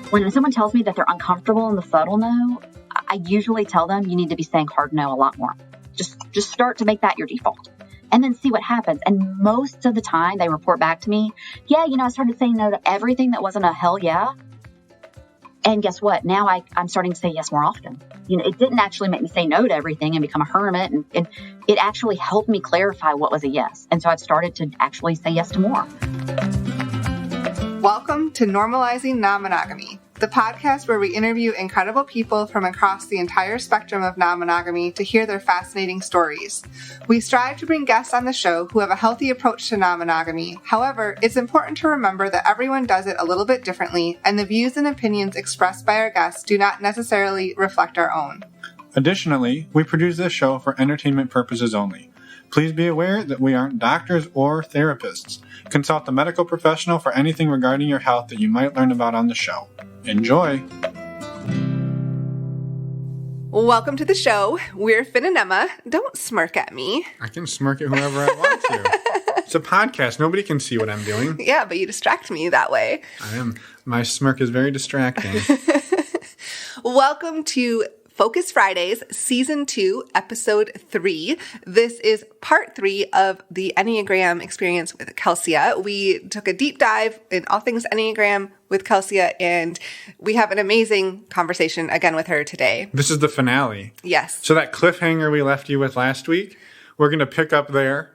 When someone tells me that they're uncomfortable in the subtle no, I usually tell them you need to be saying hard no a lot more. Just start to make that your default and then see what happens. And most of the time they report back to me, yeah, I started saying no to everything that wasn't a hell yeah. And guess what? Now I'm starting to say yes more often. It didn't actually make me say no to everything and become a hermit. And it actually helped me clarify what was a yes. And so I've started to actually say yes to more. Welcome to Normalizing Non-Monogamy, the podcast where we interview incredible people from across the entire spectrum of non-monogamy to hear their fascinating stories. We strive to bring guests on the show who have a healthy approach to non-monogamy. However, it's important to remember that everyone does it a little bit differently, and the views and opinions expressed by our guests do not necessarily reflect our own. Additionally, we produce this show for entertainment purposes only. Please be aware that we aren't doctors or therapists. Consult a medical professional for anything regarding your health that you might learn about on the show. Enjoy! Welcome to the show. We're Finn and Emma. Don't smirk at me. I can smirk at whoever I want to. It's a podcast. Nobody can see what I'm doing. Yeah, but you distract me that way. I am. My smirk is very distracting. Welcome to Focus Fridays, Season 2, Episode 3. This is Part 3 of the Enneagram Experience with Kelsia. We took a deep dive in all things Enneagram with Kelsia, and we have an amazing conversation again with her today. This is the finale. Yes. So that cliffhanger we left you with last week, we're going to pick up there,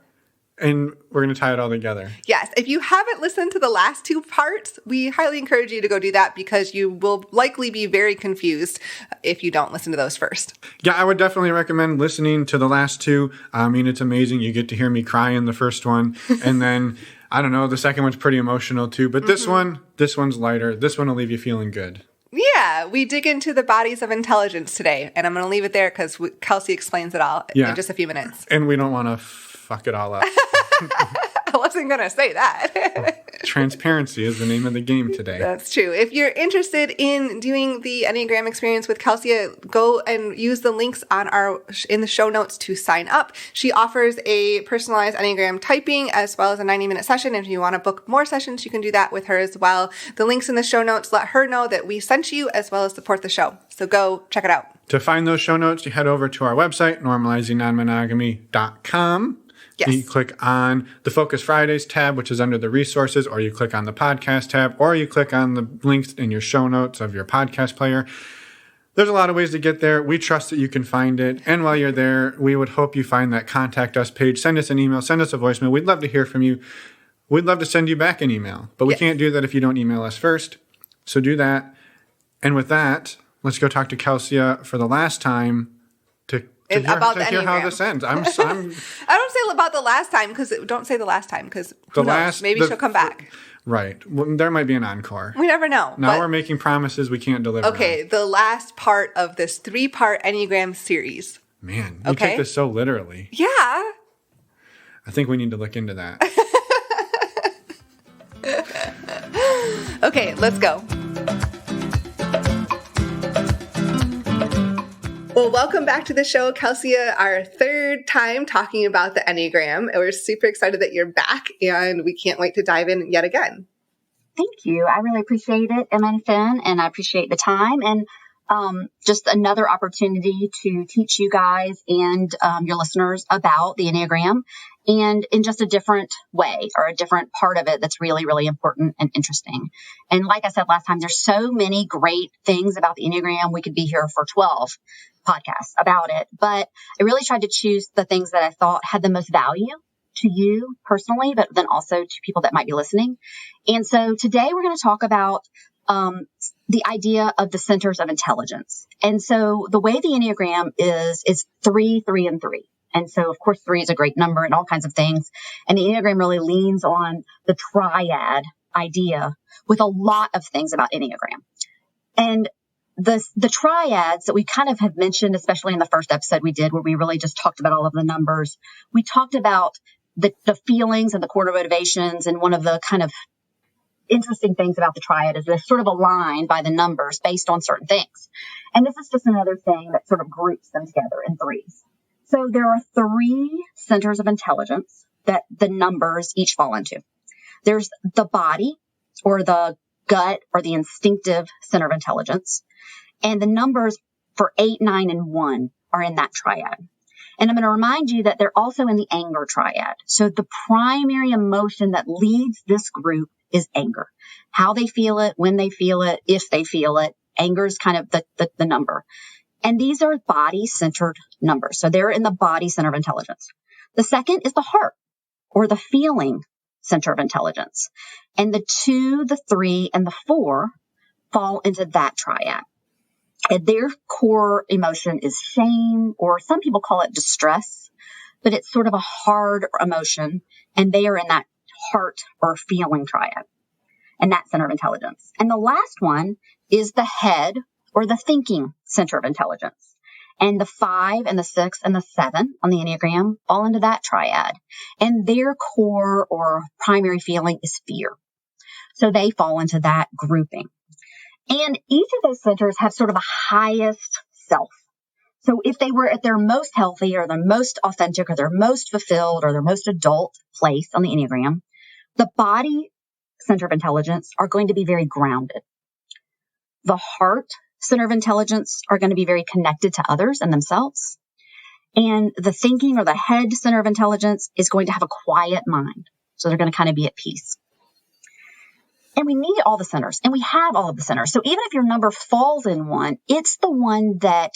and we're going to tie it all together. Yes. If you haven't listened to the last two parts, we highly encourage you to go do that because you will likely be very confused if you don't listen to those first. Yeah, I would definitely recommend listening to the last two. I mean, it's amazing. You get to hear me cry in the first one. And then, I don't know, the second one's pretty emotional too. But this one's lighter. This one will leave you feeling good. Yeah, we dig into the bodies of intelligence today. And I'm going to leave it there because Kelsia explains it all in just a few minutes. And we don't want to fuck it all up. I wasn't going to say that. Transparency is the name of the game today. That's true. If you're interested in doing the Enneagram Experience with Kelsia, go and use the links in the show notes to sign up. She offers a personalized Enneagram typing as well as a 90-minute session. If you want to book more sessions, you can do that with her as well. The links in the show notes let her know that we sent you as well as support the show. So go check it out. To find those show notes, you head over to our website, normalizingnonmonogamy.com. Yes. You click on the Focus Fridays tab, which is under the resources, or you click on the podcast tab, or you click on the links in your show notes of your podcast player. There's a lot of ways to get there. We trust that you can find it. And while you're there, we would hope you find that contact us page. Send us an email, send us a voicemail. We'd love to hear from you. We'd love to send you back an email, but we can't do that if you don't email us first. So do that. And with that, let's go talk to Kelsia for the last time to hear how this ends. I don't say about the last time because don't say the last time because who knows? Maybe she'll come back. Right. Well, there might be an encore. We never know. Now we're making promises we can't deliver. Okay, the last part of this 3-part Enneagram series. Man, you take this so literally. Yeah. I think we need to look into that. Okay, let's go. Well, welcome back to the show, Kelsia, our third time talking about the Enneagram. We're super excited that you're back, and we can't wait to dive in yet again. Thank you. I really appreciate it, Emma and Finn, and I appreciate the time and just another opportunity to teach you guys and your listeners about the Enneagram and in just a different way or a different part of it that's really, really important and interesting. And like I said last time, there's so many great things about the Enneagram. We could be here for 12 podcasts about it, but I really tried to choose the things that I thought had the most value to you personally, but then also to people that might be listening. And so today we're going to talk about the idea of the centers of intelligence. And so the way the Enneagram is 3, 3, and 3. And so, of course, 3 is a great number and all kinds of things. And the Enneagram really leans on the Triad idea with a lot of things about Enneagram. And the triads that we kind of have mentioned, especially in the first episode we did, where we really just talked about all of the numbers, we talked about the feelings and the core motivations. And one of the kind of interesting things about the triad is they're sort of aligned by the numbers based on certain things. And this is just another thing that sort of groups them together in threes. So there are 3 centers of intelligence that the numbers each fall into. There's the body, or the gut or the instinctive center of intelligence. And the numbers for 8, 9, and 1 are in that triad. And I'm going to remind you that they're also in the anger triad. So the primary emotion that leads this group is anger. How they feel it, when they feel it, if they feel it. Anger is kind of the number. And these are body-centered numbers. So they're in the body center of intelligence. The second is the heart, or the feeling center of intelligence. And the 2, the 3, and the 4 fall into that triad. And their core emotion is shame, or some people call it distress, but it's sort of a hard emotion. And they are in that heart or feeling triad, and that center of intelligence. And the last one is the head, or the thinking center of intelligence. And the 5 and the 6 and the 7 on the Enneagram fall into that triad. And their core or primary feeling is fear. So they fall into that grouping. And each of those centers have sort of a highest self. So if they were at their most healthy, or their most authentic, or their most fulfilled, or their most adult place on the Enneagram, the body center of intelligence are going to be very grounded. The heart center of intelligence are going to be very connected to others and themselves. And the thinking, or the head center of intelligence, is going to have a quiet mind. So they're going to kind of be at peace. And we need all the centers, and we have all of the centers. So even if your number falls in one, it's the one that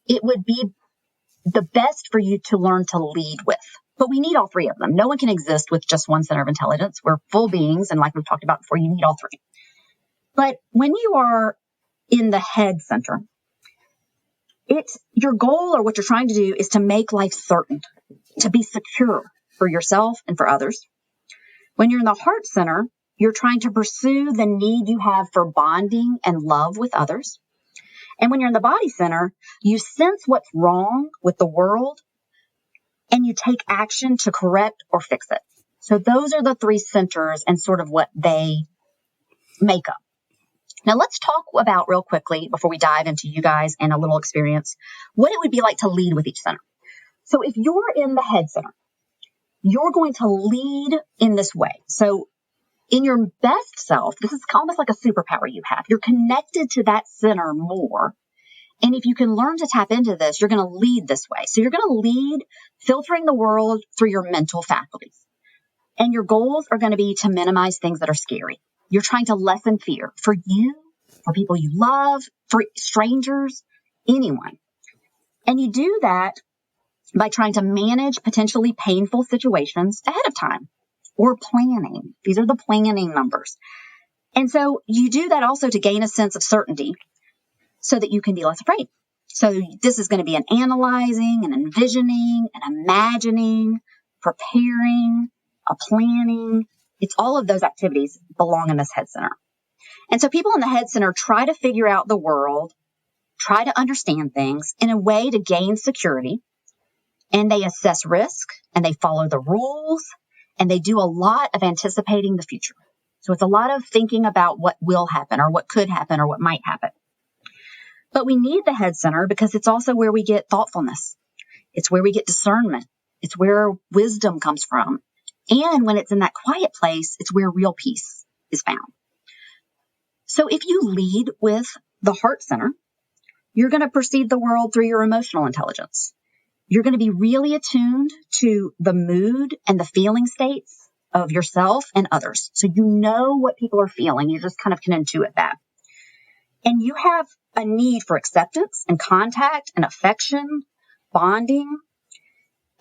it would be the best for you to learn to lead with. But we need all three of them. No one can exist with just one center of intelligence. We're full beings, and like we've talked about before, you need all three. But when you are in the head center, it's your goal, or what you're trying to do, is to make life certain, to be secure for yourself and for others. When you're in the heart center, you're trying to pursue the need you have for bonding and love with others. And when you're in the body center, you sense what's wrong with the world, and you take action to correct or fix it. So those are the three centers and sort of what they make up. Now let's talk about, real quickly, before we dive into you guys and a little experience, what it would be like to lead with each center. So if you're in the head center, you're going to lead in this way. So in your best self, this is almost like a superpower you have. You're connected to that center more. And if you can learn to tap into this, you're going to lead this way. So you're going to lead filtering the world through your mental faculties. And your goals are going to be to minimize things that are scary. You're trying to lessen fear for you, for people you love, for strangers, anyone. And you do that by trying to manage potentially painful situations ahead of time, or planning. These are the planning numbers. And so you do that also to gain a sense of certainty so that you can be less afraid. So this is going to be an analyzing, an envisioning, an imagining, preparing, a planning. It's all of those activities belong in this head center. And so people in the head center try to figure out the world, try to understand things in a way to gain security. And they assess risk, and they follow the rules, and they do a lot of anticipating the future. So it's a lot of thinking about what will happen, or what could happen, or what might happen. But we need the head center because it's also where we get thoughtfulness. It's where we get discernment. It's where wisdom comes from. And when it's in that quiet place, it's where real peace is found. So if you lead with the heart center, you're going to perceive the world through your emotional intelligence. You're going to be really attuned to the mood and the feeling states of yourself and others. So you know what people are feeling. You just kind of can intuit that. And you have a need for acceptance and contact and affection, bonding,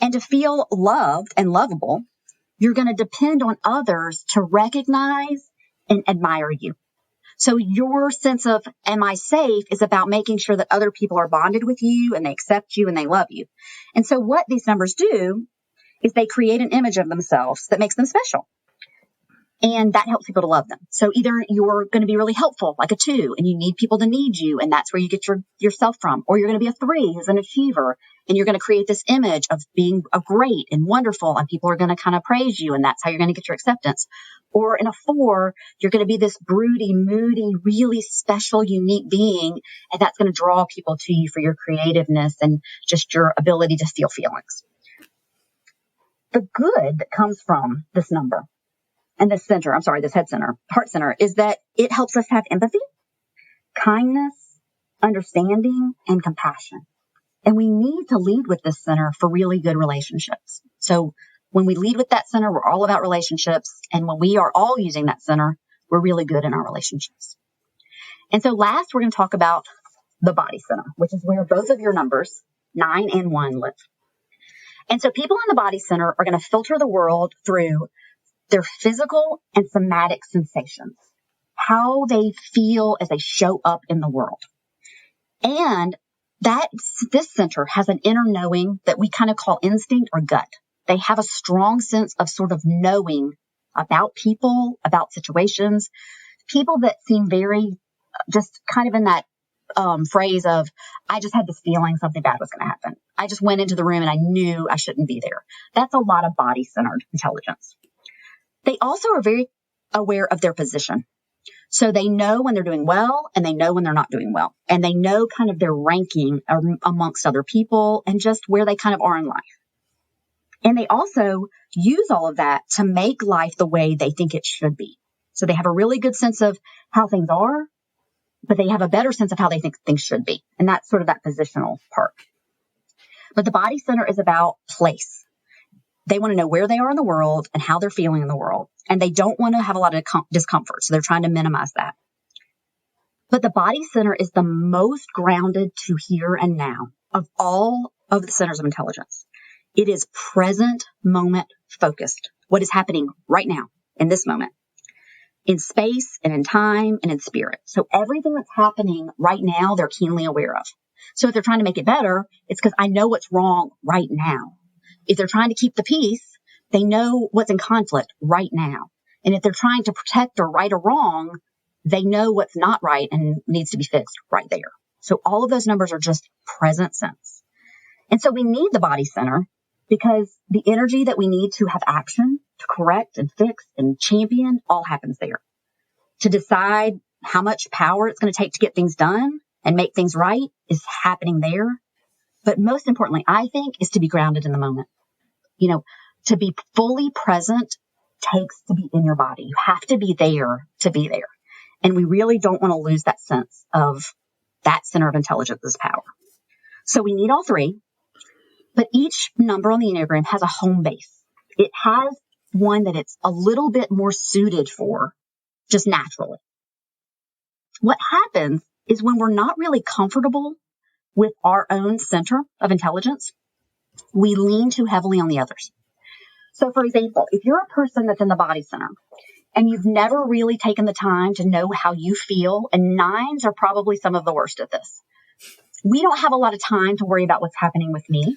and to feel loved and lovable. You're going to depend on others to recognize and admire you. So your sense of, am I safe, is about making sure that other people are bonded with you and they accept you and they love you. And so what these numbers do is they create an image of themselves that makes them special. And that helps people to love them. So either you're going to be really helpful, like a 2, and you need people to need you, and that's where you get yourself from. Or you're going to be a 3, who's an achiever, and you're going to create this image of being a great and wonderful, and people are going to kind of praise you, and that's how you're going to get your acceptance. Or in a 4, you're going to be this broody, moody, really special, unique being, and that's going to draw people to you for your creativeness and just your ability to feel feelings. The good that comes from this number and this head center, heart center, is that it helps us have empathy, kindness, understanding, and compassion. And we need to lead with this center for really good relationships. So when we lead with that center, we're all about relationships. And when we are all using that center, we're really good in our relationships. And so last, we're going to talk about the body center, which is where both of your numbers, 9 and 1, live. And so people in the body center are going to filter the world through their physical and somatic sensations, how they feel as they show up in the world. And this center has an inner knowing that we kind of call instinct or gut. They have a strong sense of sort of knowing about people, about situations, people that seem very just kind of in that phrase of, I just had this feeling something bad was going to happen. I just went into the room and I knew I shouldn't be there. That's a lot of body-centered intelligence. They also are very aware of their position. So they know when they're doing well and they know when they're not doing well. And they know kind of their ranking amongst other people and just where they kind of are in life. And they also use all of that to make life the way they think it should be. So they have a really good sense of how things are, but they have a better sense of how they think things should be. And that's sort of that positional part. But the body center is about place. They want to know where they are in the world and how they're feeling in the world. And they don't want to have a lot of discomfort. So they're trying to minimize that. But the body center is the most grounded to here and now of all of the centers of intelligence. It is present moment focused. What is happening right now in this moment, in space and in time and in spirit. So everything that's happening right now, they're keenly aware of. So if they're trying to make it better, it's because I know what's wrong right now. If they're trying to keep the peace, they know what's in conflict right now. And if they're trying to protect or right or wrong, they know what's not right and needs to be fixed right there. So all of those numbers are just present sense. And so we need the body center because the energy that we need to have action, to correct and fix and champion, all happens there. To decide how much power it's going to take to get things done and make things right is happening there. But most importantly, I think, is to be grounded in the moment. You know, to be fully present takes to be in your body. You have to be there to be there. And we really don't want to lose that sense of that center of intelligence's power. So we need all three. But each number on the Enneagram has a home base. It has one that it's a little bit more suited for just naturally. What happens is when we're not really comfortable with our own center of intelligence, we lean too heavily on the others. So for example, if you're a person that's in the body center and you've never really taken the time to know how you feel, and 9s are probably some of the worst at this. We don't have a lot of time to worry about what's happening with me.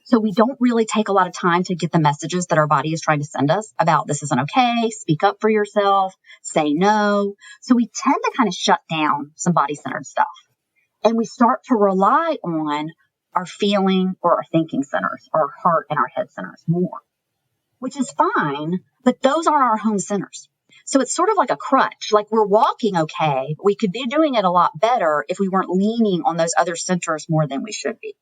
So we don't really take a lot of time to get the messages that our body is trying to send us about this isn't okay, speak up for yourself, say no. So we tend to kind of shut down some body-centered stuff. And we start to rely on our feeling or our thinking centers, our heart and our head centers more, which is fine, but those aren't our home centers. So it's sort of like a crutch, like we're walking okay, but we could be doing it a lot better if we weren't leaning on those other centers more than we should be.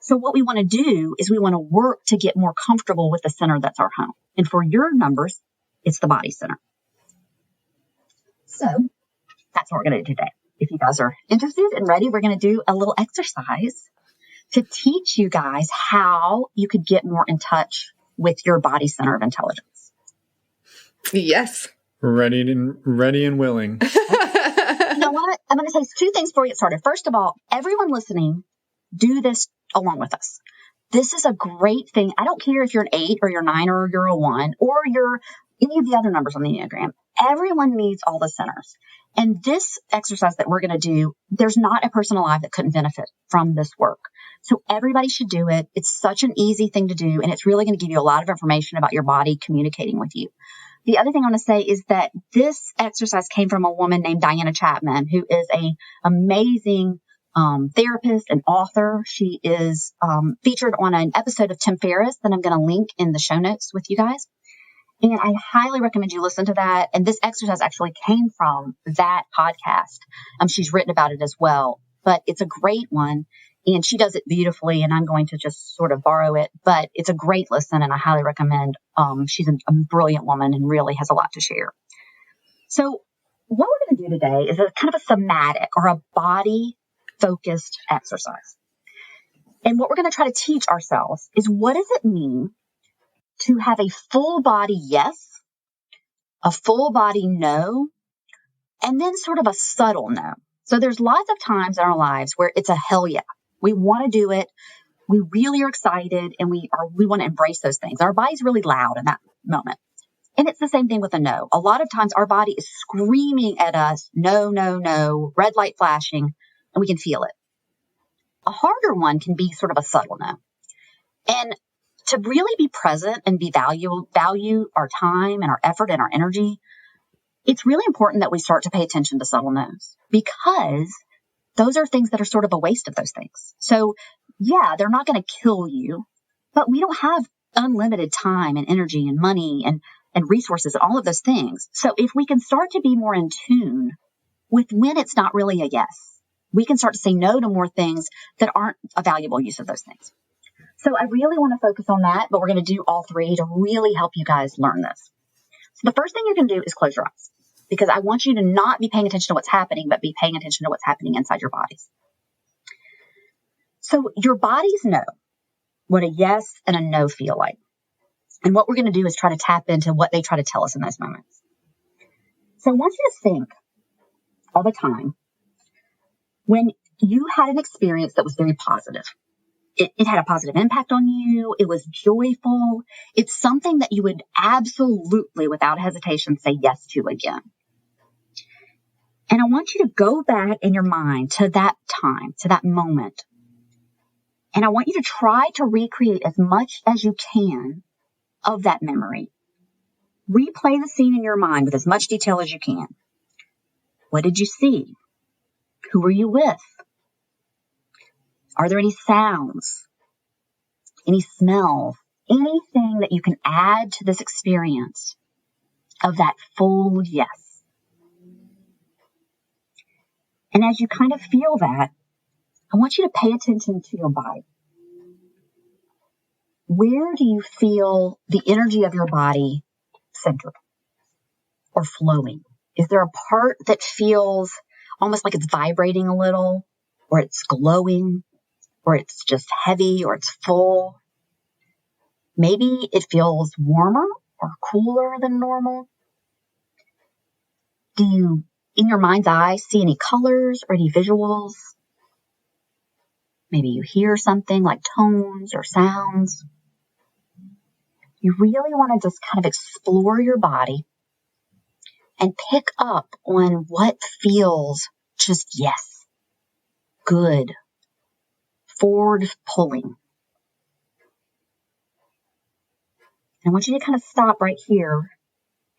So what we want to do is we want to work to get more comfortable with the center that's our home. And for your numbers, it's the body center. So that's what we're going to do today. If you guys are interested and ready, we're going to do a little exercise to teach you guys how you could get more in touch with your body center of intelligence. Yes. Ready and willing. You know what? I'm going to say 2 things before we get started. First of all, everyone listening, do this along with us. This is a great thing. I don't care if you're an 8 or you're 9 or you're a 1 or you're any of the other numbers on the Enneagram. Everyone needs all the centers. And this exercise that we're going to do, there's not a person alive that couldn't benefit from this work. So everybody should do it. It's such an easy thing to do. And it's really going to give you a lot of information about your body communicating with you. The other thing I want to say is that this exercise came from a woman named Diana Chapman, who is an amazing therapist and author. She is featured on an episode of Tim Ferriss that I'm going to link in the show notes with you guys. And I highly recommend you listen to that. And this exercise actually came from that podcast. She's written about it as well, but it's a great one. And she does it beautifully, and I'm going to just sort of borrow it. But it's a great listen, and I highly recommend. She's a brilliant woman and really has a lot to share. So what we're going to do today is a kind of a somatic or a body-focused exercise. And what we're going to try to teach ourselves is, what does it mean to have a full body yes, a full body no, and then sort of a subtle no. So there's lots of times in our lives where it's a hell yeah. We want to do it. We really are excited, and we want to embrace those things. Our body's really loud in that moment. And it's the same thing with a no. A lot of times our body is screaming at us, no, no, no, red light flashing, and we can feel it. A harder one can be sort of a subtle no. And to really be present and value our time and our effort and our energy, it's really important that we start to pay attention to subtle no's, because those are things that are sort of a waste of those things. So yeah, they're not going to kill you, but we don't have unlimited time and energy and money and resources and all of those things. So if we can start to be more in tune with when it's not really a yes, we can start to say no to more things that aren't a valuable use of those things. So I really want to focus on that, but we're going to do all three to really help you guys learn this. So the first thing you're going to do is close your eyes, because I want you to not be paying attention to what's happening, but be paying attention to what's happening inside your bodies. So your bodies know what a yes and a no feel like. And what we're going to do is try to tap into what they try to tell us in those moments. So I want you to think all the time when you had an experience that was very positive. It had a positive impact on you. It was joyful. It's something that you would absolutely, without hesitation, say yes to again. And I want you to go back in your mind to that time, to that moment. And I want you to try to recreate as much as you can of that memory. Replay the scene in your mind with as much detail as you can. What did you see? Who were you with? Are there any sounds? Any smells? Anything that you can add to this experience of that full yes? And as you kind of feel that, I want you to pay attention to your body. Where do you feel the energy of your body centered or flowing? Is there a part that feels almost like it's vibrating a little, or it's glowing, or it's just heavy, or it's full? Maybe it feels warmer or cooler than normal. Do you, in your mind's eye, see any colors or any visuals? Maybe you hear something like tones or sounds. You really want to just kind of explore your body and pick up on what feels just yes, good, forward pulling. And I want you to kind of stop right here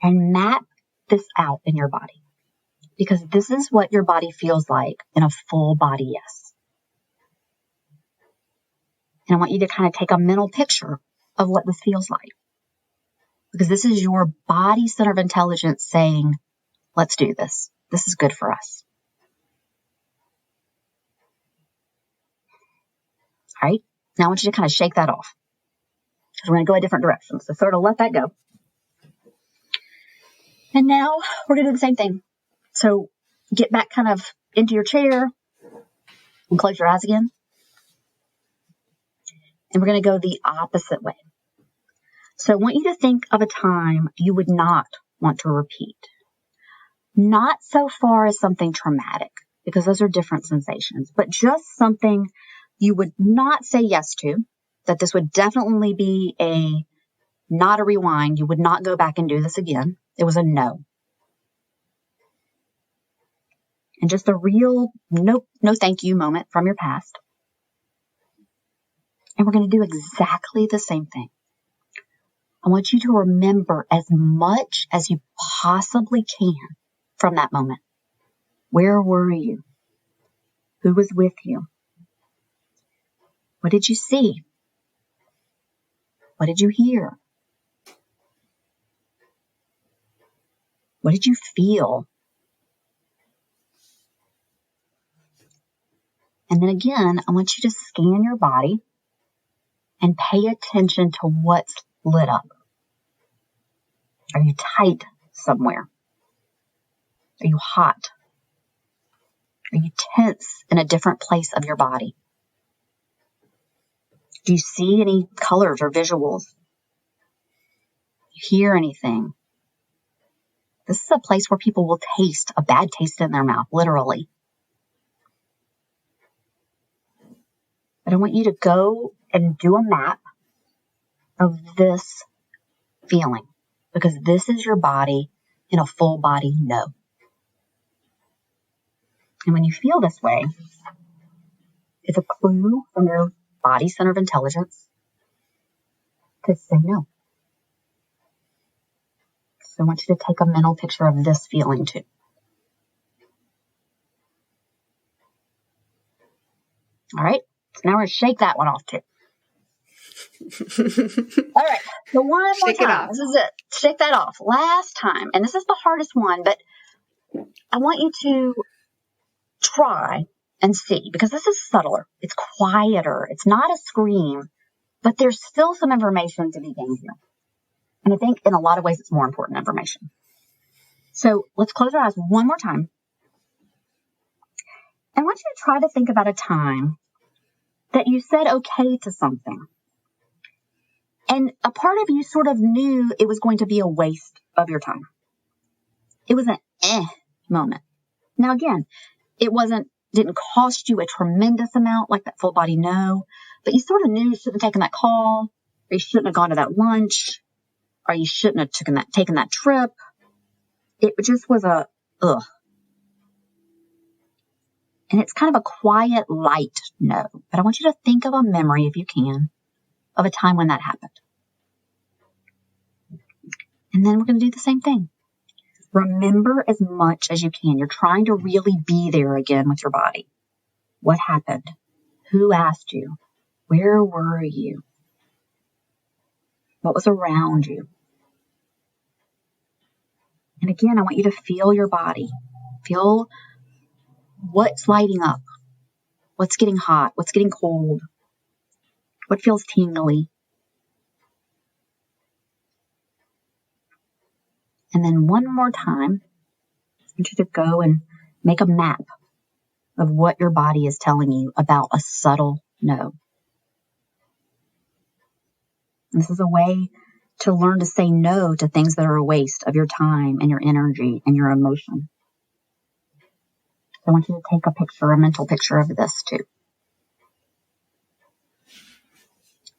and map this out in your body, because this is what your body feels like in a full body yes. And I want you to kind of take a mental picture of what this feels like, because this is your body center of intelligence saying, let's do this. This is good for us. All right. Now I want you to kind of shake that off, because we're going to go a different direction. So sort of let that go. And now we're going to do the same thing. So get back kind of into your chair and close your eyes again. And we're going to go the opposite way. So I want you to think of a time you would not want to repeat. Not so far as something traumatic, because those are different sensations, but just something you would not say yes to, that this would definitely be not a rewind. You would not go back and do this again. It was a no. And just a real no thank you moment from your past. And we're going to do exactly the same thing. I want you to remember as much as you possibly can from that moment. Where were you? Who was with you? What did you see? What did you hear? What did you feel? And then again, I want you to scan your body and pay attention to what's lit up. Are you tight somewhere? Are you hot? Are you tense in a different place of your body? Do you see any colors or visuals? You hear anything? This is a place where people will taste a bad taste in their mouth, literally. But I want you to go and do a map of this feeling, because this is your body in a full body no. And when you feel this way, it's a clue from your body center of intelligence to say no. So I want you to take a mental picture of this feeling too. All right. So now we're going to shake that one off too. All right. So one more Shake it time. off. This is it. Shake that off. Last time. And this is the hardest one, but I want you to try and see, because this is subtler. It's quieter. It's not a scream, but there's still some information to be gained here. And I think in a lot of ways, it's more important information. So let's close our eyes one more time. I want you to try to think about a time that you said okay to something. And a part of you sort of knew it was going to be a waste of your time. It was an moment. Now, again, it didn't cost you a tremendous amount like that full body no, but you sort of knew you shouldn't have taken that call, or you shouldn't have gone to that lunch, or you shouldn't have taken that trip. It just was a ugh. And it's kind of a quiet, light no. But I want you to think of a memory, if you can, of a time when that happened. And then we're going to do the same thing. Remember as much as you can. You're trying to really be there again with your body. What happened? Who asked you? Where were you? What was around you? And again, I want you to feel your body. Feel what's lighting up. What's getting hot? What's getting cold? What feels tingly? And then one more time, I want you to go and make a map of what your body is telling you about a subtle no. This is a way to learn to say no to things that are a waste of your time and your energy and your emotion. So I want you to take a mental picture of this too.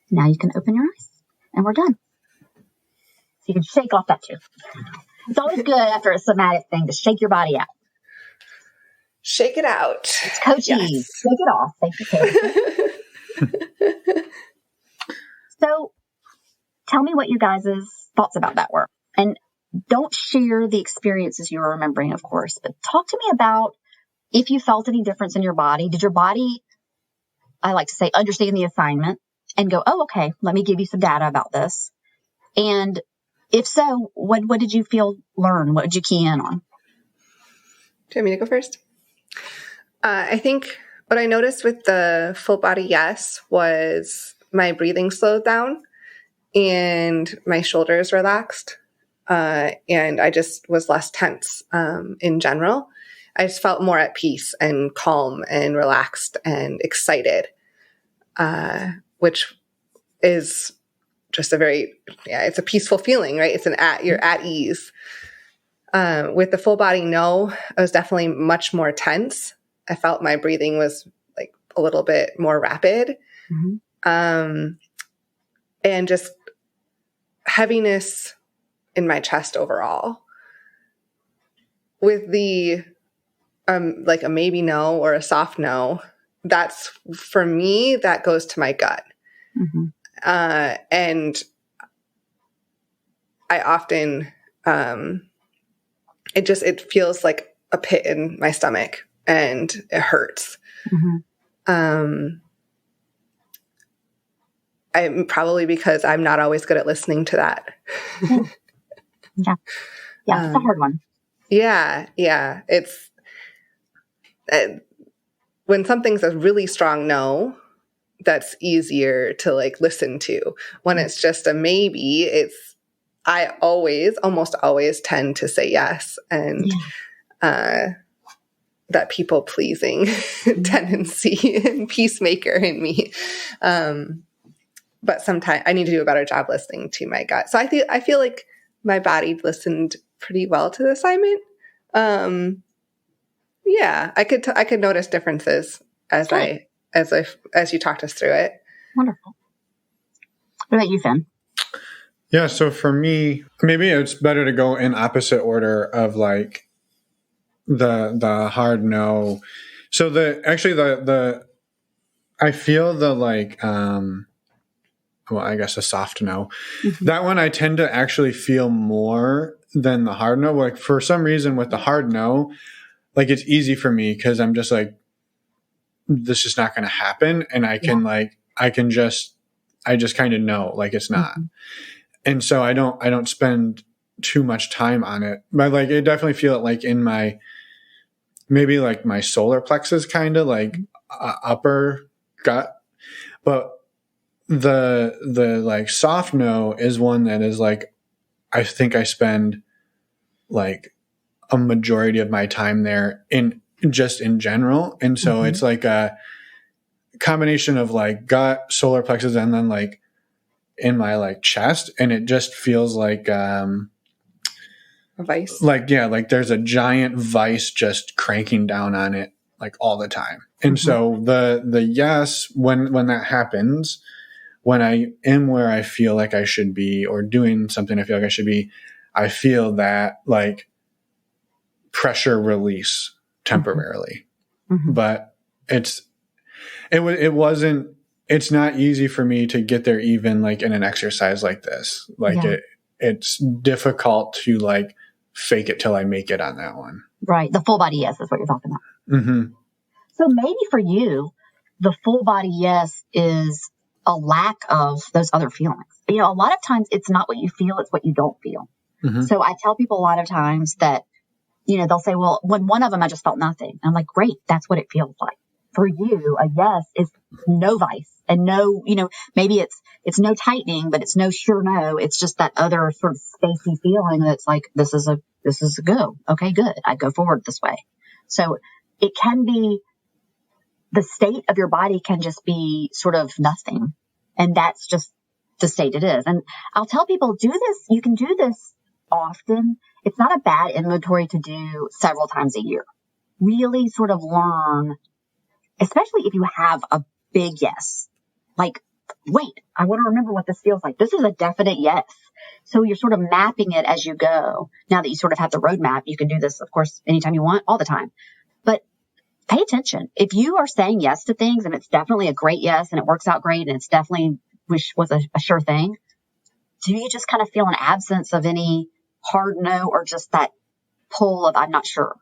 Now you can open your eyes and we're done. So you can shake off that too. It's always good after a somatic thing to shake your body out. Shake it out. It's coachy. Yes. Shake it off. Thank you, Kelsia. So tell me what you guys' thoughts about that were. And don't share the experiences you're remembering, of course, but talk to me about if you felt any difference in your body. Did your body, I like to say, understand the assignment and go, oh, okay, let me give you some data about this. And if so, what did you learn? What did you key in on? Do you want me to go first? I think what I noticed with the full body yes was my breathing slowed down and my shoulders relaxed. And I just was less tense in general. I just felt more at peace and calm and relaxed and excited, which is just it's a peaceful feeling, right? You're at ease. With the full body no, I was definitely much more tense. I felt my breathing was like a little bit more rapid. Mm-hmm. And just heaviness in my chest overall. With the like a maybe no or a soft no, that's for me, that goes to my gut. Mm-hmm. And I often, it feels like a pit in my stomach and it hurts. Mm-hmm. I'm probably because I'm not always good at listening to that. Yeah. Yeah. It's a hard one. Yeah. Yeah. It's, when something's a really strong no, that's easier to like listen to. When it's just a maybe, I almost always tend to say yes. And that people pleasing tendency and peacemaker in me. But sometimes I need to do a better job listening to my gut. So I feel like my body listened pretty well to the assignment. Yeah, I could notice differences as you talked us through it. Wonderful. What about you, Finn? Yeah, so for me, maybe it's better to go in opposite order of like the hard no. So I feel the like I guess a soft no. Mm-hmm. That one I tend to actually feel more than the hard no. Like for some reason with the hard no, like it's easy for me because I'm just like, this is not going to happen. And I just kind of know like it's not. Mm-hmm. And so I don't spend too much time on it, but like, I definitely feel it like in maybe like my solar plexus, kind of like upper gut. But the like soft no is one that is like, I think I spend like a majority of my time there in general. And so it's like a combination of like gut, solar plexus, and then like in my like chest. And it just feels like, a vice. Like, yeah, like there's a giant vice just cranking down on it like all the time. And so the yes, when that happens, when I am where I feel like I should be or doing something I feel like I should be, I feel that like pressure release temporarily. Mm-hmm. But it's not easy for me to get there even like in an exercise like this. Like it's difficult to like fake it till I make it on that one. Right. The full body yes is what you're talking about. Mm-hmm. So maybe for you, the full body yes is a lack of those other feelings. You know, a lot of times it's not what you feel, it's what you don't feel. Mm-hmm. So I tell people a lot of times that, you know, they'll say, well, when one of them, I just felt nothing. I'm like, great. That's what it feels like. For you, a yes is no vice and no, you know, maybe it's no tightening, but it's no sure no. It's just that other sort of spacey feeling that's like, this is a go. Okay, good. I go forward this way. So it can be, the state of your body can just be sort of nothing. And that's just the state it is. And I'll tell people, do this. You can do this often. It's not a bad inventory to do several times a year. Really sort of learn, especially if you have a big yes. Like, wait, I want to remember what this feels like. This is a definite yes. So you're sort of mapping it as you go. Now that you sort of have the roadmap, you can do this, of course, anytime you want, all the time. But pay attention. If you are saying yes to things and it's definitely a great yes and it works out great and it's definitely was a sure thing, do you just kind of feel an absence of any hard no or just that pull of I'm not sure?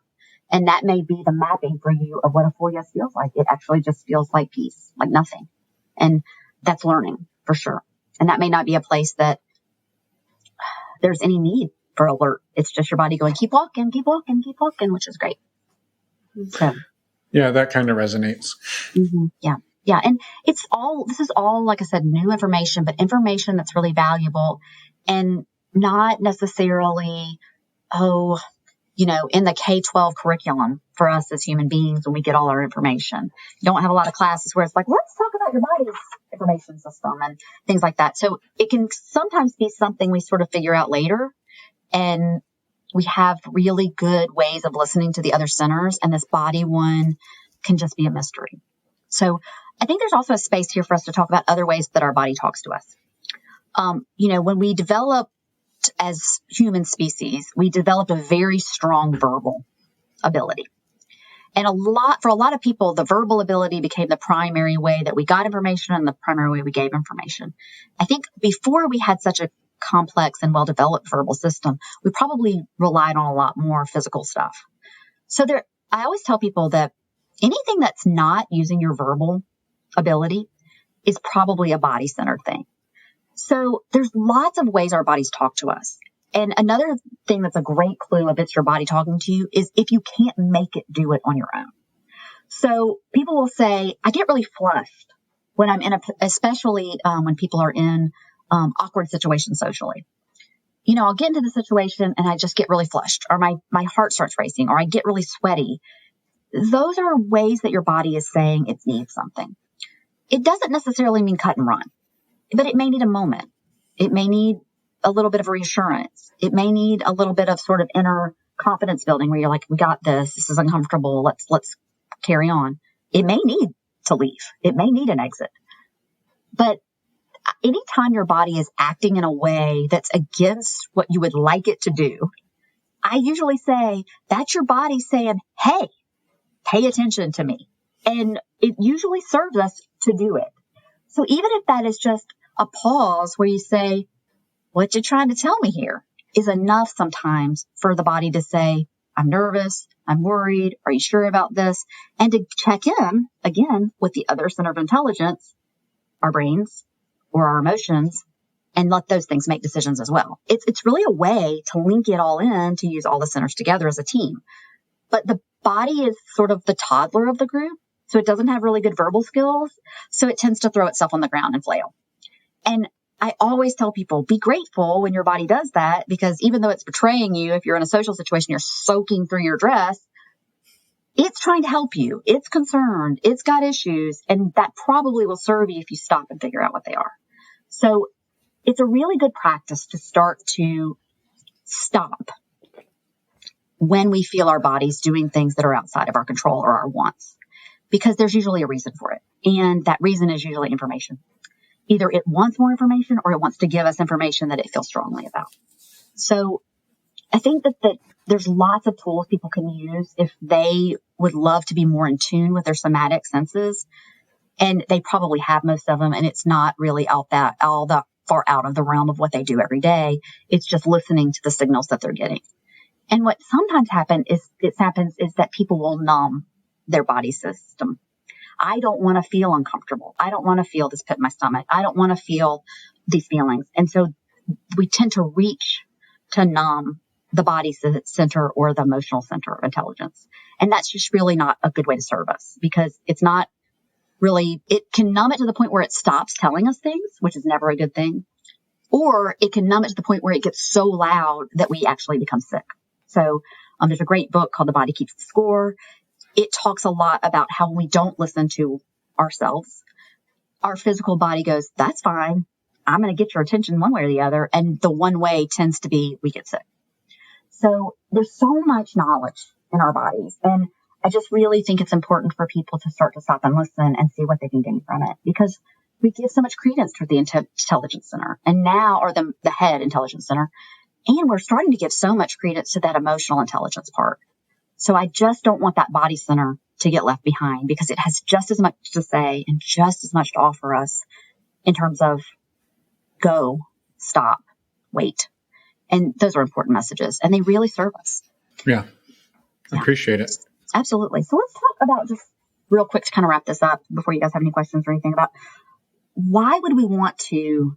And that may be the mapping for you of what a full yes feels like. It actually just feels like peace, like nothing. And that's learning for sure. And that may not be a place that there's any need for alert. It's just your body going, keep walking, keep walking, keep walking, which is great. So. Yeah, that kind of resonates. Mm-hmm. Yeah. Yeah. And this is all, like I said, new information, but information that's really valuable and not necessarily, in the K-12 curriculum for us as human beings when we get all our information. You don't have a lot of classes where it's like, let's talk about your body's information system and things like that. So it can sometimes be something we sort of figure out later. And we have really good ways of listening to the other centers, and this body one can just be a mystery. So I think there's also a space here for us to talk about other ways that our body talks to us. When we developed as human species, we developed a very strong verbal ability. And for a lot of people, the verbal ability became the primary way that we got information and the primary way we gave information. I think before we had such a complex and well-developed verbal system, we probably relied on a lot more physical stuff. So I always tell people that anything that's not using your verbal ability is probably a body-centered thing. So there's lots of ways our bodies talk to us. And another thing that's a great clue of it's your body talking to you is if you can't make it do it on your own. So people will say, I get really flushed when I'm especially when people are in awkward situations socially. I'll get into the situation and I just get really flushed, or my heart starts racing, or I get really sweaty. Those are ways that your body is saying it needs something. It doesn't necessarily mean cut and run, but it may need a moment. It may need a little bit of reassurance. It may need a little bit of sort of inner confidence building where you're like, we got this. This is uncomfortable. Let's carry on. It may need to leave. It may need an exit. But anytime your body is acting in a way that's against what you would like it to do, I usually say that's your body saying, hey, pay attention to me. And it usually serves us to do it. So even if that is just a pause where you say, what you trying to tell me here, is enough sometimes for the body to say, I'm nervous, I'm worried, are you sure about this? And to check in again with the other center of intelligence, our brains or our emotions, and let those things make decisions as well. It's really a way to link it all in, to use all the centers together as a team. But the body is sort of the toddler of the group, so it doesn't have really good verbal skills, so it tends to throw itself on the ground and flail. And I always tell people, be grateful when your body does that, because even though it's betraying you, if you're in a social situation, you're soaking through your dress, it's trying to help you. It's concerned. It's got issues, and that probably will serve you if you stop and figure out what they are. So it's a really good practice to start to stop when we feel our bodies doing things that are outside of our control or our wants, because there's usually a reason for it. And that reason is usually information. Either it wants more information or it wants to give us information that it feels strongly about. So I think that there's lots of tools people can use if they would love to be more in tune with their somatic senses. And they probably have most of them. And it's not really all that far out of the realm of what they do every day. It's just listening to the signals that they're getting. And what sometimes happens is that people will numb their body system. I don't want to feel uncomfortable. I don't want to feel this pit in my stomach. I don't want to feel these feelings. And so we tend to reach to numb the body center or the emotional center of intelligence. And that's just really not a good way to serve us, because it's not really, it can numb it to the point where it stops telling us things, which is never a good thing. Or it can numb it to the point where it gets so loud that we actually become sick. So there's a great book called The Body Keeps the Score. It talks a lot about how when we don't listen to ourselves, our physical body goes, that's fine. I'm going to get your attention one way or the other. And the one way tends to be we get sick. So there's so much knowledge in our bodies. And I just really think it's important for people to start to stop and listen and see what they can gain from it, because we give so much credence to the intelligence center and now, or the head intelligence center. And we're starting to give so much credence to that emotional intelligence part. So I just don't want that body center to get left behind, because it has just as much to say and just as much to offer us in terms of go, stop, wait. And those are important messages, and they really serve us. Yeah. I appreciate it. Absolutely. So let's talk about, just real quick to kind of wrap this up before you guys have any questions or anything, about why would we want to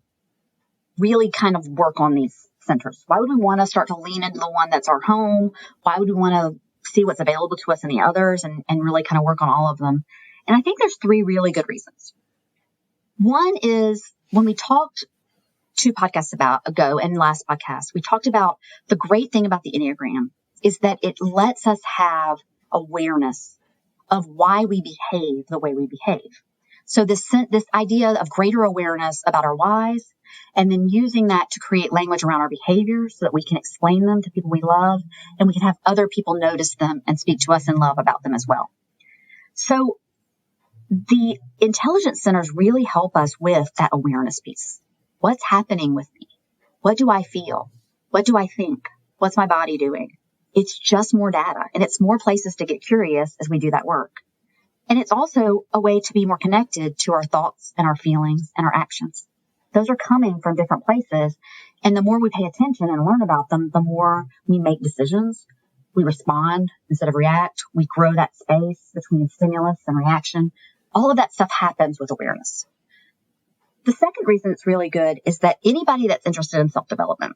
really kind of work on these centers? Why would we want to start to lean into the one that's our home? Why would we want to see what's available to us in the others and really kind of work on all of them? And I think there's three really good reasons. One is, when we talked 2 podcasts ago and last podcast, we talked about the great thing about the Enneagram is that it lets us have awareness of why we behave the way we behave. So this idea of greater awareness about our whys, and then using that to create language around our behaviors so that we can explain them to people we love, and we can have other people notice them and speak to us in love about them as well. So the intelligence centers really help us with that awareness piece. What's happening with me? What do I feel? What do I think? What's my body doing? It's just more data, and it's more places to get curious as we do that work. And it's also a way to be more connected to our thoughts and our feelings and our actions. Those are coming from different places. And the more we pay attention and learn about them, the more we make decisions. We respond instead of react. We grow that space between stimulus and reaction. All of that stuff happens with awareness. The second reason it's really good is that anybody that's interested in self-development,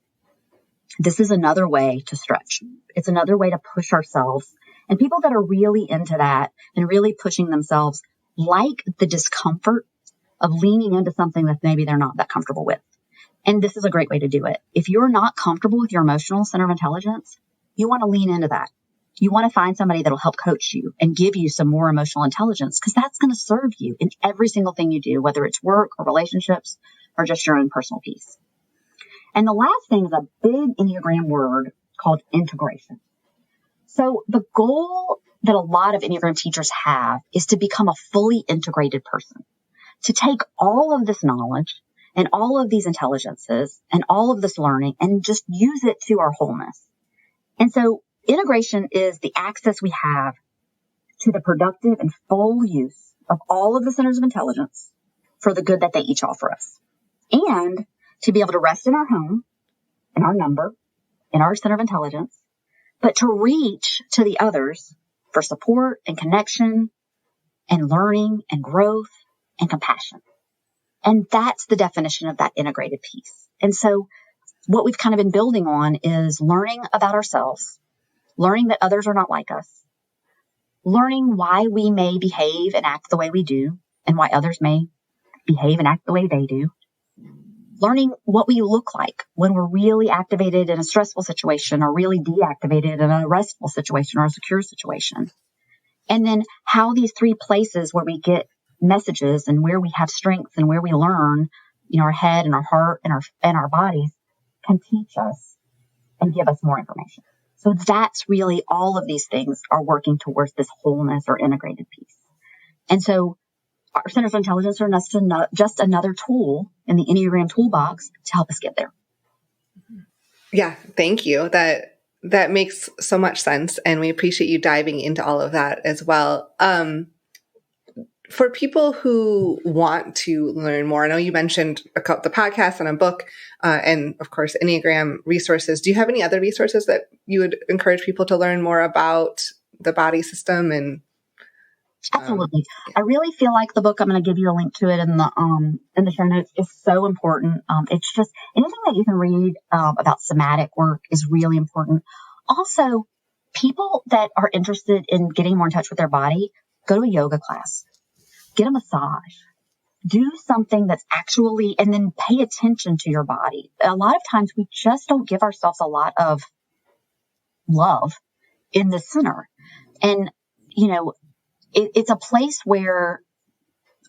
this is another way to stretch. It's another way to push ourselves And people that are really into that and really pushing themselves like the discomfort of leaning into something that maybe they're not that comfortable with. And this is a great way to do it. If you're not comfortable with your emotional center of intelligence, you want to lean into that. You want to find somebody that'll help coach you and give you some more emotional intelligence, because that's going to serve you in every single thing you do, whether it's work or relationships or just your own personal peace. And the last thing is a big Enneagram word called integration. So the goal that a lot of Enneagram teachers have is to become a fully integrated person, to take all of this knowledge and all of these intelligences and all of this learning and just use it to our wholeness. And so integration is the access we have to the productive and full use of all of the centers of intelligence for the good that they each offer us. And to be able to rest in our home, in our number, in our center of intelligence, but to reach to the others for support and connection and learning and growth and compassion. And that's the definition of that integrated piece. And so what we've kind of been building on is learning about ourselves, learning that others are not like us, learning why we may behave and act the way we do and why others may behave and act the way they do, learning what we look like when we're really activated in a stressful situation or really deactivated in a restful situation or a secure situation. And then how these three places where we get messages and where we have strengths and where we learn, our head and our heart and our bodies can teach us and give us more information. So that's really all of these things are working towards this wholeness or integrated piece. And so our centers of intelligence are just another tool in the Enneagram toolbox to help us get there. Yeah, thank you. That makes so much sense. And we appreciate you diving into all of that as well. For people who want to learn more, I know you mentioned the podcast and a book, and of course, Enneagram resources. Do you have any other resources that you would encourage people to learn more about the body system? And absolutely. I really feel like the book, I'm going to give you a link to it in the show notes, is so important. It's just anything that you can read about somatic work is really important. Also, people that are interested in getting more in touch with their body, go to a yoga class, get a massage, do something that's actually, and then pay attention to your body. A lot of times we just don't give ourselves a lot of love in the center. And, it's a place where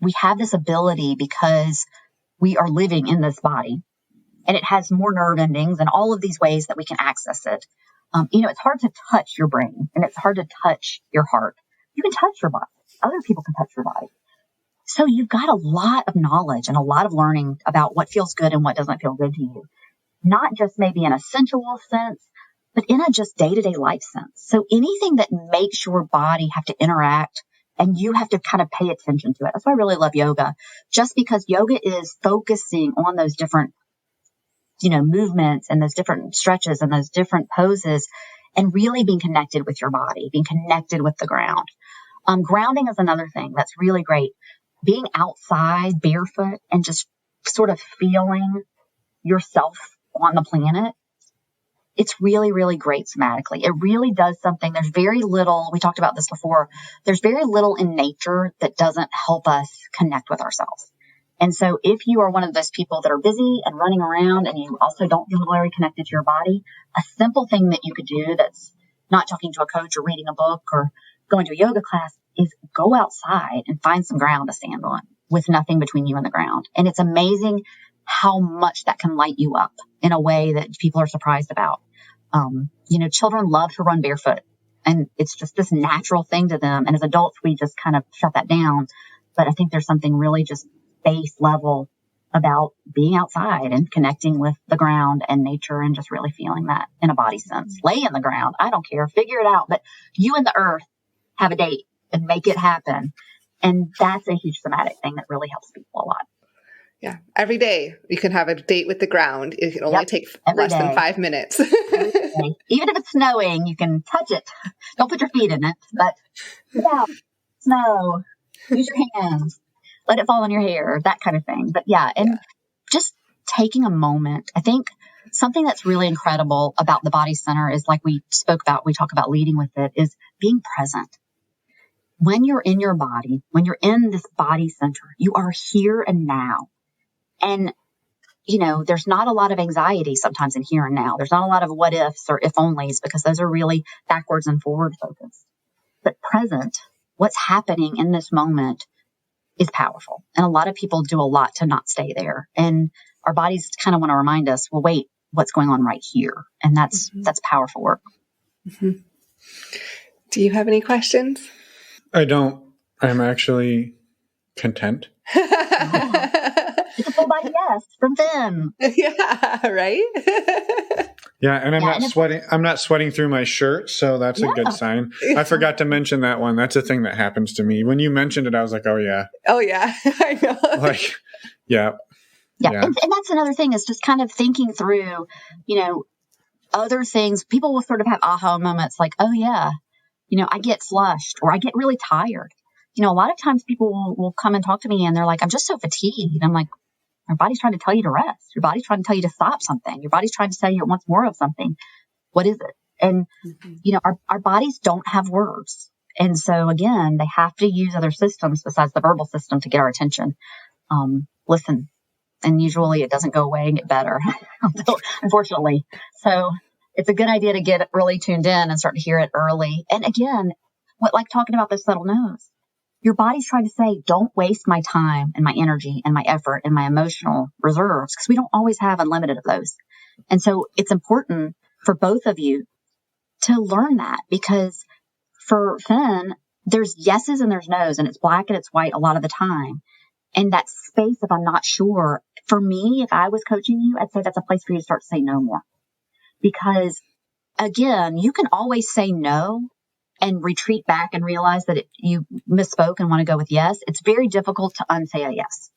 we have this ability because we are living in this body, and it has more nerve endings and all of these ways that we can access it. It's hard to touch your brain and it's hard to touch your heart. You can touch your body. Other people can touch your body. So you've got a lot of knowledge and a lot of learning about what feels good and what doesn't feel good to you. Not just maybe in a sensual sense, but in a just day-to-day life sense. So anything that makes your body have to interact and you have to kind of pay attention to it. That's why I really love yoga, just because yoga is focusing on those different, movements and those different stretches and those different poses and really being connected with your body, being connected with the ground. Grounding is another thing that's really great. Being outside barefoot and just sort of feeling yourself on the planet. It's really, really great somatically. It really does something. There's very little, we talked about this before, there's very little in nature that doesn't help us connect with ourselves. And so if you are one of those people that are busy and running around and you also don't feel very connected to your body, a simple thing that you could do that's not talking to a coach or reading a book or going to a yoga class is go outside and find some ground to stand on with nothing between you and the ground. And it's amazing how much that can light you up in a way that people are surprised about. Children love to run barefoot and it's just this natural thing to them. And as adults, we just kind of shut that down. But I think there's something really just base level about being outside and connecting with the ground and nature and just really feeling that in a body sense. Lay in the ground. I don't care. Figure it out. But you and the earth have a date and make it happen. And that's a huge somatic thing that really helps people a lot. Yeah. Every day you can have a date with the ground. It can only take less than 5 minutes. Even if it's snowing, you can touch it. Don't put your feet in it, but snow, use your hands, let it fall on your hair, that kind of thing. But just taking a moment. I think something that's really incredible about the body center is, like we talk about leading with it, is being present. When you're in your body, when you're in this body center, you are here and now. And, there's not a lot of anxiety sometimes in here and now. There's not a lot of what ifs or if onlys, because those are really backwards and forward focused. But present, what's happening in this moment is powerful. And a lot of people do a lot to not stay there. And our bodies kind of want to remind us, well, wait, what's going on right here? And that's powerful work. Mm-hmm. Do you have any questions? I don't. I'm actually content. It's a full body yes from Finn. Yeah, right? Yeah, and I'm not sweating through my shirt, so that's a good sign. I forgot to mention that one. That's a thing that happens to me. When you mentioned it, I was like, oh yeah. Oh yeah, I know. Yeah. And that's another thing, is just kind of thinking through, other things. People will sort of have aha moments like, oh yeah, I get flushed, or I get really tired. A lot of times people will come and talk to me and they're like, I'm just so fatigued. I'm like, your body's trying to tell you to rest. Your body's trying to tell you to stop something. Your body's trying to tell you it wants more of something. What is it? And, our bodies don't have words. And so again, they have to use other systems besides the verbal system to get our attention. Listen. And usually it doesn't go away and get better, unfortunately. So it's a good idea to get really tuned in and start to hear it early. And again, talking about those subtle no's, your body's trying to say, don't waste my time and my energy and my effort and my emotional reserves, because we don't always have unlimited of those. And so it's important for both of you to learn that, because for Finn, there's yeses and there's no's, and it's black and it's white a lot of the time. And that space, if I'm not sure, for me, if I was coaching you, I'd say that's a place for you to start to say no more. Because again, you can always say no and retreat back and realize that you misspoke and want to go with yes. It's very difficult to unsay a yes.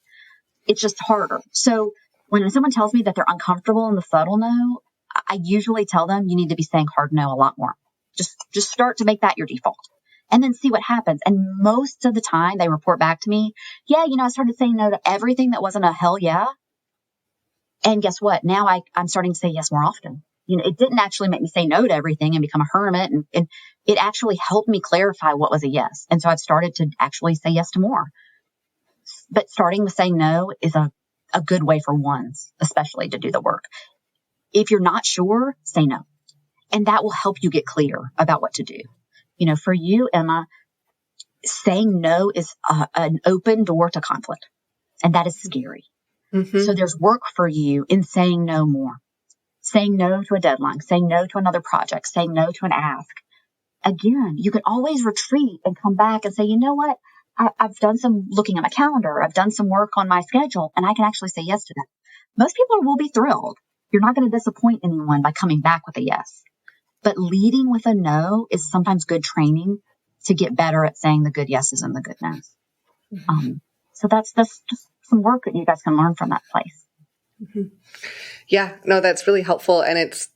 It's just harder. So when someone tells me that they're uncomfortable in the subtle no, I usually tell them you need to be saying hard no a lot more. Just start to make that your default. And then see what happens. And most of the time they report back to me, yeah, I started saying no to everything that wasn't a hell yeah. And guess what? Now I'm starting to say yes more often. It didn't actually make me say no to everything and become a hermit. And it actually helped me clarify what was a yes. And so I've started to actually say yes to more. But starting with saying no is a good way for ones, especially, to do the work. If you're not sure, say no. And that will help you get clear about what to do. For you, Emma, saying no is an open door to conflict. And that is scary. Mm-hmm. So there's work for you in saying no more. Saying no to a deadline, saying no to another project, saying no to an ask. Again, you can always retreat and come back and say, you know what? I've done some looking at my calendar. I've done some work on my schedule, and I can actually say yes to that. Most people will be thrilled. You're not going to disappoint anyone by coming back with a yes. But leading with a no is sometimes good training to get better at saying the good yeses and the good nos. Mm-hmm. So that's just some work that you guys can learn from that place. Mm-hmm. Yeah, no, that's really helpful. And it's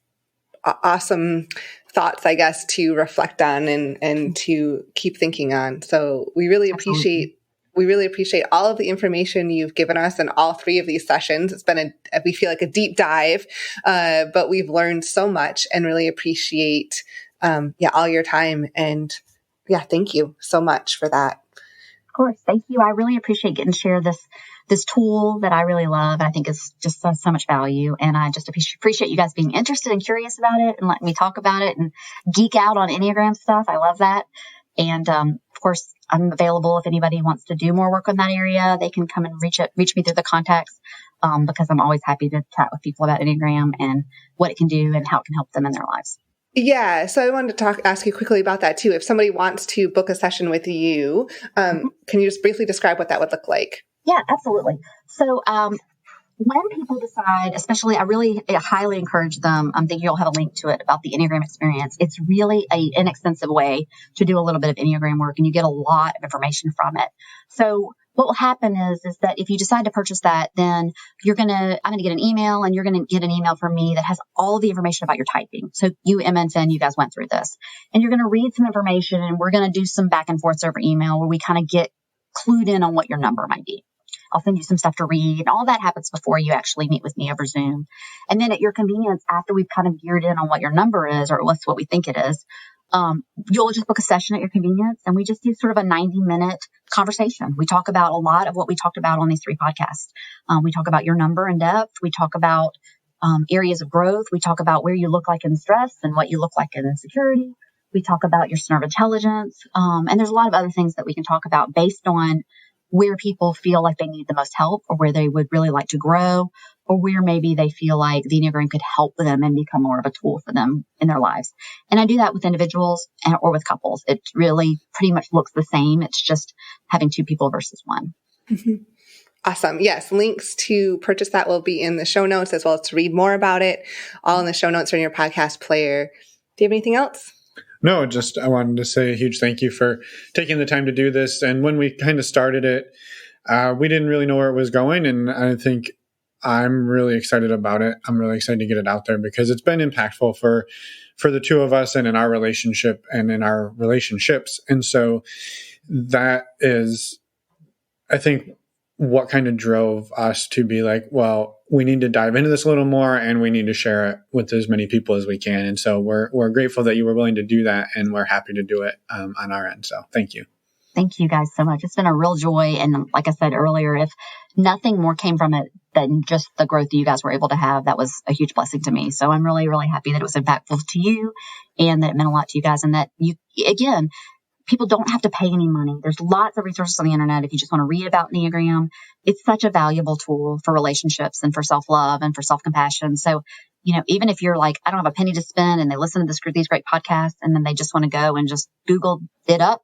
awesome thoughts, I guess, to reflect on and to keep thinking on. So we really appreciate all of the information you've given us in all three of these sessions. It's been we feel like a deep dive, but we've learned so much and really appreciate, all your time. And thank you so much for that. Of course. Thank you. I really appreciate getting to share this tool that I really love. I think is just so much value. And I just appreciate you guys being interested and curious about it and letting me talk about it and geek out on Enneagram stuff. I love that. And, of course, I'm available if anybody wants to do more work on that area. They can come and reach me through the contacts, because I'm always happy to chat with people about Enneagram and what it can do and how it can help them in their lives. Yeah. So I wanted to ask you quickly about that too. If somebody wants to book a session with you, can you just briefly describe what that would look like? Yeah, absolutely. So, when people decide, especially, I highly encourage them. I'm thinking you'll have a link to it about the Enneagram Experience. It's really an inexpensive way to do a little bit of Enneagram work, and you get a lot of information from it. So what will happen is that if you decide to purchase that, then I'm going to get an email, and you're going to get an email from me that has all the information about your typing. So you, Emma and Finn, you guys went through this, and you're going to read some information, and we're going to do some back and forths over email where we kind of get clued in on what your number might be. I'll send you some stuff to read. And all that happens before you actually meet with me over Zoom. And then at your convenience, after we've kind of geared in on what your number is, or at least what we think it is, you'll just book a session at your convenience, and we just do sort of a 90-minute conversation. We talk about a lot of what we talked about on these 3 podcasts. We talk about your number in depth. We talk about areas of growth. We talk about where you look like in stress and what you look like in insecurity. We talk about your center of intelligence. And there's a lot of other things that we can talk about based on where people feel like they need the most help, or where they would really like to grow, or where maybe they feel like the Enneagram could help them and become more of a tool for them in their lives. And I do that with individuals or with couples. It really pretty much looks the same. It's just having 2 people versus 1. Awesome. Yes. Links to purchase that will be in the show notes, as well as to read more about it, all in the show notes or in your podcast player. Do you have anything else? No, just I wanted to say a huge thank you for taking the time to do this. And when we kind of started it, we didn't really know where it was going. And I think I'm really excited about it. I'm really excited to get it out there because it's been impactful for the 2 of us and in our relationship and in our relationships. And so that is, I think, what kind of drove us to be like, well, we need to dive into this a little more and we need to share it with as many people as we can. And so we're grateful that you were willing to do that, and we're happy to do it on our end. So thank you. Thank you guys so much. It's been a real joy. And like I said earlier, if nothing more came from it than just the growth that you guys were able to have, that was a huge blessing to me. So I'm really, really happy that it was impactful to you and that it meant a lot to you guys. And that you, again, people don't have to pay any money. There's lots of resources on the internet if you just want to read about Enneagram. It's such a valuable tool for relationships and for self-love and for self-compassion. So, even if you're like, I don't have a penny to spend, and they listen to these great podcasts, and then they just want to go and just Google it up,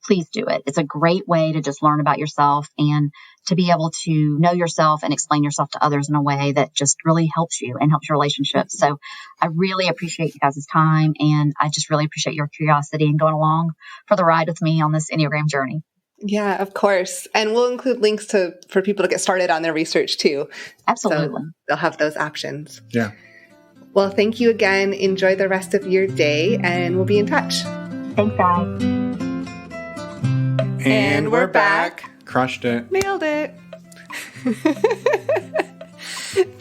please do it. It's a great way to just learn about yourself and to be able to know yourself and explain yourself to others in a way that just really helps you and helps your relationships. So I really appreciate you guys' time, and I just really appreciate your curiosity and going along for the ride with me on this Enneagram journey. Yeah, of course. And we'll include links for people to get started on their research too. Absolutely. So they'll have those options. Yeah. Well, thank you again. Enjoy the rest of your day, and we'll be in touch. Thanks, guys. And we're back. Crushed it. Nailed it.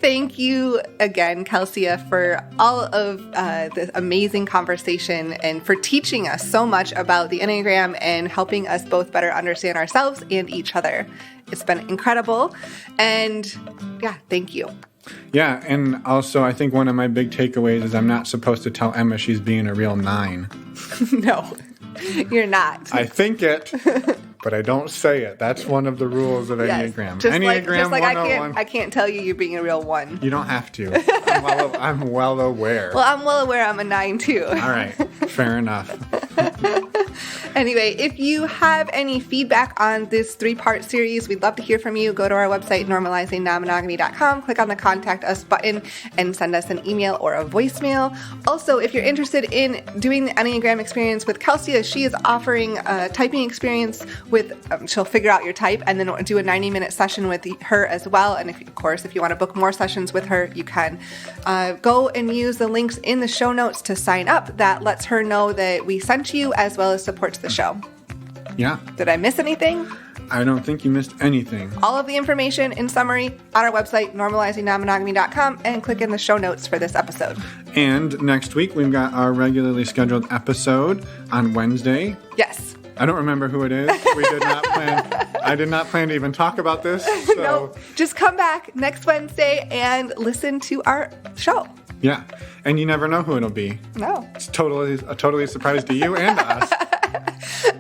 Thank you again, Kelsia, for all of this amazing conversation and for teaching us so much about the Enneagram and helping us both better understand ourselves and each other. It's been incredible. And yeah, thank you. Yeah, and also I think one of my big takeaways is I'm not supposed to tell Emma she's being a real 9. No, you're not. I think it, but I don't say it. That's one of the rules of Enneagram. Just Enneagram like 101. I can't tell you you're being a real 1. You don't have to. I'm well aware. Well, I'm well aware I'm a 9 too. All right, fair enough. Anyway, if you have any feedback on this 3-part series, we'd love to hear from you. Go to our website, normalizingnonmonogamy.com, click on the Contact Us button, and send us an email or a voicemail. Also, if you're interested in doing the Enneagram Experience with Kelsia, she is offering a typing experience with, she'll figure out your type and then do a 90-minute session with her as well. And if you want to book more sessions with her, you can go and use the links in the show notes to sign up. That lets her know that we sent you, as well as supports the show. Yeah. Did I miss anything? I don't think you missed anything. All of the information in summary on our website, normalizingnonmonogamy.com, and click in the show notes for this episode. And next week, we've got our regularly scheduled episode on Wednesday. Yes. I don't remember who it is. We did not plan. I did not plan to even talk about this. So. No, just come back next Wednesday and listen to our show. Yeah. And you never know who it'll be. No. It's totally a surprise to you and to us.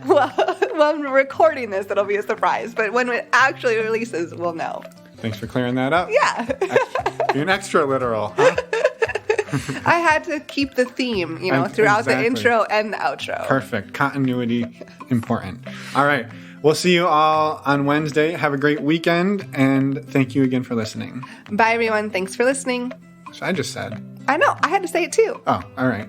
Well, when we're recording this, it'll be a surprise. But when it actually releases, we'll know. Thanks for clearing that up. Yeah. Being extra literal, huh? I had to keep the theme, throughout the intro and the outro. Perfect. Continuity, important. All right. We'll see you all on Wednesday. Have a great weekend, and thank you again for listening. Bye, everyone. Thanks for listening. So I just said. I know. I had to say it too. Oh, all right.